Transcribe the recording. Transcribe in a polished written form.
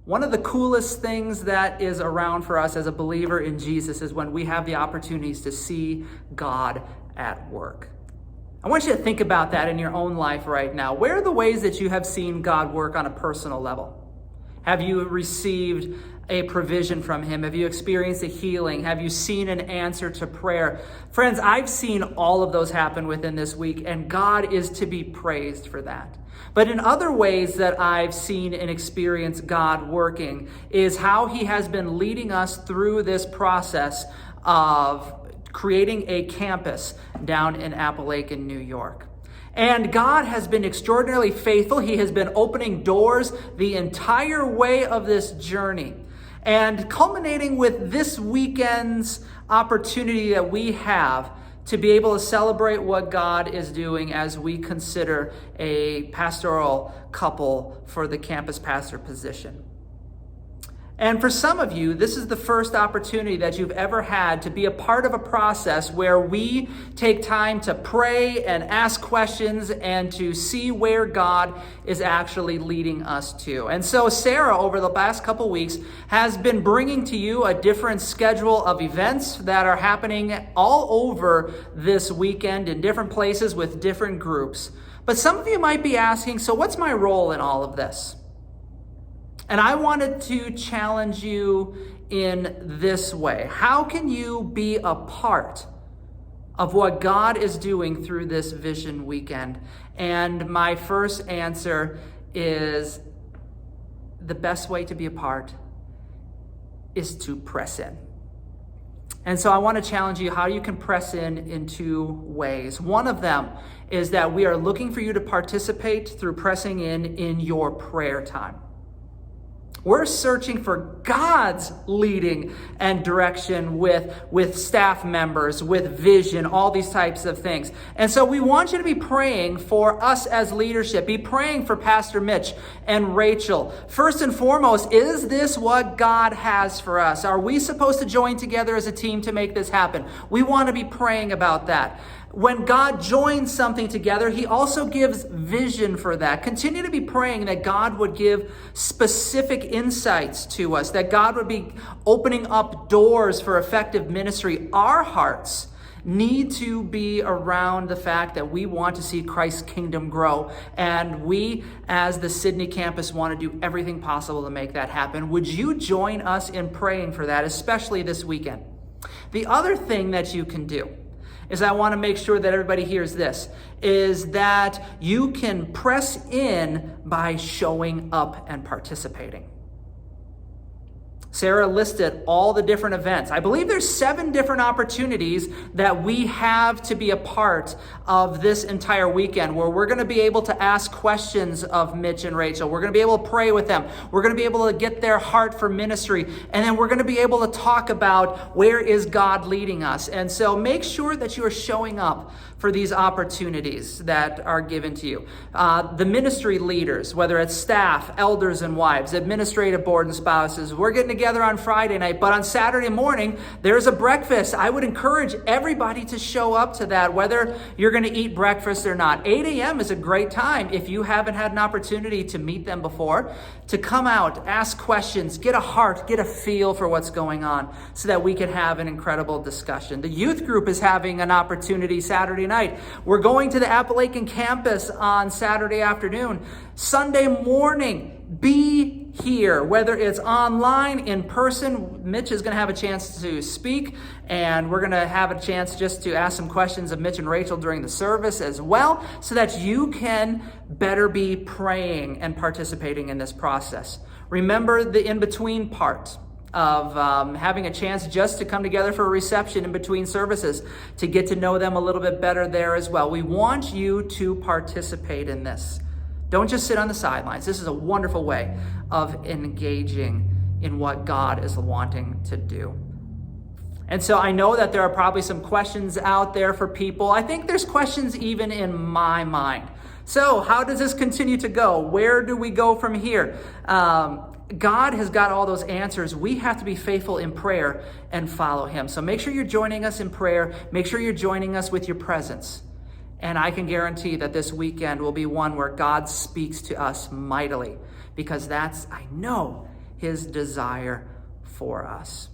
One of the coolest things that is around for us as a believer in Jesus is when we have the opportunities to see God at work. I want you to think about that in your own life right now. Where are the ways that you have seen God work on a personal level? Have you received a provision from him? Have you experienced a healing? Have you seen an answer to prayer? Friends, I've seen all of those happen within this week, and God is to be praised for that. But in other ways that I've seen and experienced God working is how he has been leading us through this process of creating a campus down in Appalachian, New York. And God has been extraordinarily faithful. He has been opening doors the entire way of this journey. And culminating with this weekend's opportunity that we have to be able to celebrate what God is doing as we consider a pastoral couple for the campus pastor position. And for some of you, this is the first opportunity that you've ever had to be a part of a process where we take time to pray and ask questions and to see where God is actually leading us to. And so Sarah, over the last couple weeks, has been bringing to you a different schedule of events that are happening all over this weekend in different places with different groups. But some of you might be asking, so what's my role in all of this? And I wanted to challenge you in this way. How can you be a part of what God is doing through this Vision Weekend? And my first answer is the best way to be a part is to press in. And so I want to challenge you how you can press in two ways. One of them is that we are looking for you to participate through pressing in your prayer time. We're searching for God's leading and direction with staff members, with vision, all these types of things. And so we want you to be praying for us as leadership. Be praying for Pastor Mitch and Rachel. First and foremost, is this what God has for us? Are we supposed to join together as a team to make this happen? We want to be praying about that. When God joins something together, he also gives vision for that. Continue to be praying that God would give specific insights to us, that God would be opening up doors for effective ministry. Our hearts need to be around the fact that we want to see Christ's kingdom grow. And we, as the Sydney campus, want to do everything possible to make that happen. Would you join us in praying for that, especially this weekend? The other thing that you can do is I want to make sure that everybody hears this, is that you can press in by showing up and participating. Sarah listed all the different events. I believe there's 7 different opportunities that we have to be a part of this entire weekend where we're going to be able to ask questions of Mitch and Rachel. We're going to be able to pray with them. We're going to be able to get their heart for ministry. And then we're going to be able to talk about where is God leading us. And so make sure that you are showing up for these opportunities that are given to you. The ministry leaders, whether it's staff, elders and wives, administrative board and spouses, we're getting together on Friday night, but on Saturday morning, there's a breakfast. I would encourage everybody to show up to that, whether you're going to eat breakfast or not. 8 a.m. is a great time if you haven't had an opportunity to meet them before, to come out, ask questions, get a heart, get a feel for what's going on so that we can have an incredible discussion. The youth group is having an opportunity Saturday night. We're going to the Appalachian campus on Saturday afternoon. Sunday morning, be here, whether it's online, in person. Mitch is going to have a chance to speak, and we're going to have a chance just to ask some questions of Mitch and Rachel during the service as well, so that you can better be praying and participating in this process. Remember the in-between part of having a chance just to come together for a reception in between services to get to know them a little bit better there as well. We want you to participate in this. Don't just sit on the sidelines. This is a wonderful way of engaging in what God is wanting to do. And so I know that there are probably some questions out there for people. I think there's questions even in my mind. So how does this continue to go? Where do we go from here? God has got all those answers. We have to be faithful in prayer and follow him. So make sure you're joining us in prayer. Make sure you're joining us with your presence. And I can guarantee that this weekend will be one where God speaks to us mightily, because I know his desire for us.